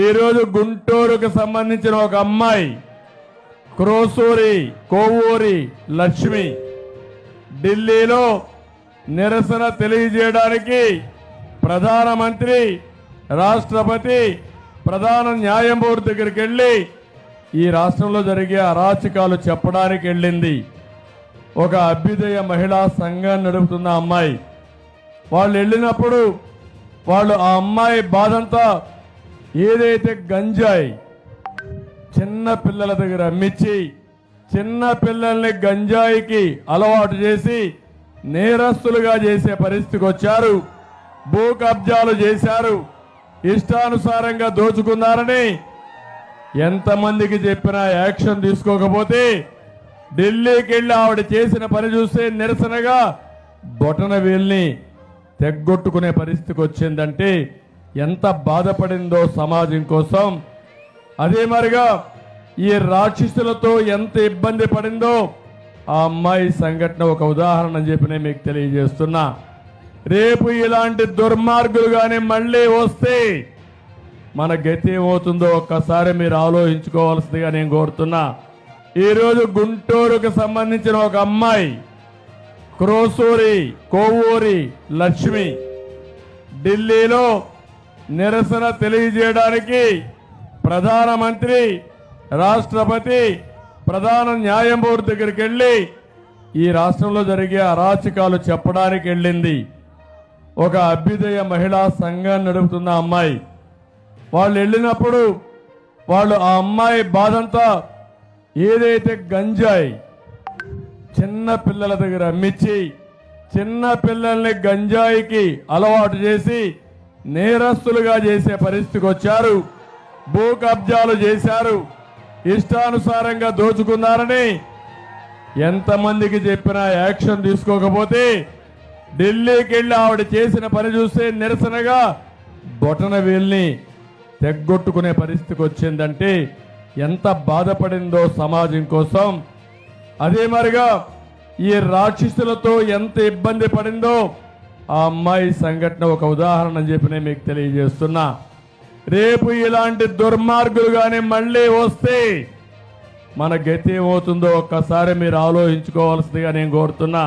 ఈరోజు గుంటూరుకు సంబంధించిన ఒక అమ్మాయి కోవూరి లక్ష్మి ఢిల్లీలో నిరసన తెలియజేయడానికి ప్రధానమంత్రి, రాష్ట్రపతి, ప్రధాన న్యాయమూర్తి దగ్గరికి వెళ్ళి ఈ రాష్ట్రంలో జరిగే అరాచకాలు చెప్పడానికి వెళ్ళింది. ఒక అభ్యుదయ మహిళా సంఘాన్ని నడుపుతున్న అమ్మాయి. వాళ్ళు వెళ్ళినప్పుడు ఆ అమ్మాయి బాధంతా ఏదైతే గంజాయి చిన్న పిల్లల దగ్గర అమ్మించి చిన్న పిల్లల్ని గంజాయికి అలవాటు చేసి నేరస్తులుగా చేసే పరిస్థితికి వచ్చారు. భూ కబ్జాలు చేశారు, ఇష్టానుసారంగా దోచుకున్నారని ఎంతమందికి చెప్పినా యాక్షన్ తీసుకోకపోతే ఢిల్లీకి వెళ్ళి ఆవిడ చేసిన పని చూస్తే నిరసనగా బొటన వేల్ని తెగ్గొట్టుకునే పరిస్థితికి వచ్చిందంటే ఎంత బాధపడిందో సమాజం కోసం. అదే మరిగా ఈ రాక్షసులతో ఎంత ఇబ్బంది పడిందో ఆ అమ్మాయి సంఘటన ఒక ఉదాహరణ అని చెప్పి నేను మీకు తెలియజేస్తున్నా. రేపు ఇలాంటి దుర్మార్గులు కానీ మళ్ళీ వస్తే మన గతి ఏమవుతుందో ఒక్కసారి మీరు ఆలోచించుకోవాల్సిందిగా నేను కోరుతున్నా. ఈరోజు గుంటూరుకు సంబంధించిన ఒక అమ్మాయి కోవూరి లక్ష్మి ఢిల్లీలో నిరసన తెలియజేయడానికి ప్రధానమంత్రి, రాష్ట్రపతి, ప్రధాన న్యాయమూర్తి దగ్గరికి వెళ్ళి ఈ రాష్ట్రంలో జరిగే అరాచకాలు చెప్పడానికి వెళ్ళింది. ఒక అభ్యుదయ మహిళా సంఘాన్ని నడుపుతున్న అమ్మాయి. వాళ్ళు వెళ్ళినప్పుడు ఆ అమ్మాయి బాధంతా ఏదైతే గంజాయి చిన్న పిల్లల దగ్గర అమ్మించి చిన్న పిల్లల్ని గంజాయికి అలవాటు చేసి నేరస్తులుగా చేసే పరిస్థితికి వచ్చారు. భూ కబ్జాలు చేశారు, ఇష్టానుసారంగా దోచుకున్నారని ఎంతమందికి చెప్పినా యాక్షన్ తీసుకోకపోతే ఢిల్లీకి వెళ్ళి ఆవిడ చేసిన పని చూస్తే నిరసనగా బొటన వేల్ని తెగ్గొట్టుకునే పరిస్థితికి వచ్చిందంటే ఎంత బాధపడిందో సమాజం కోసం. అదే మరిగా ఈ రాక్షసులతో ఎంత ఇబ్బంది పడిందో ఆ అమ్మాయి సంఘటన ఒక ఉదాహరణ అని చెప్పి నేను మీకు తెలియజేస్తున్నా. రేపు ఇలాంటి దుర్మార్గులు కానీ మళ్ళీ వస్తే మన గతి ఏమవుతుందో ఒక్కసారి మీరు ఆలోచించుకోవాల్సిందిగా నేను కోరుతున్నా.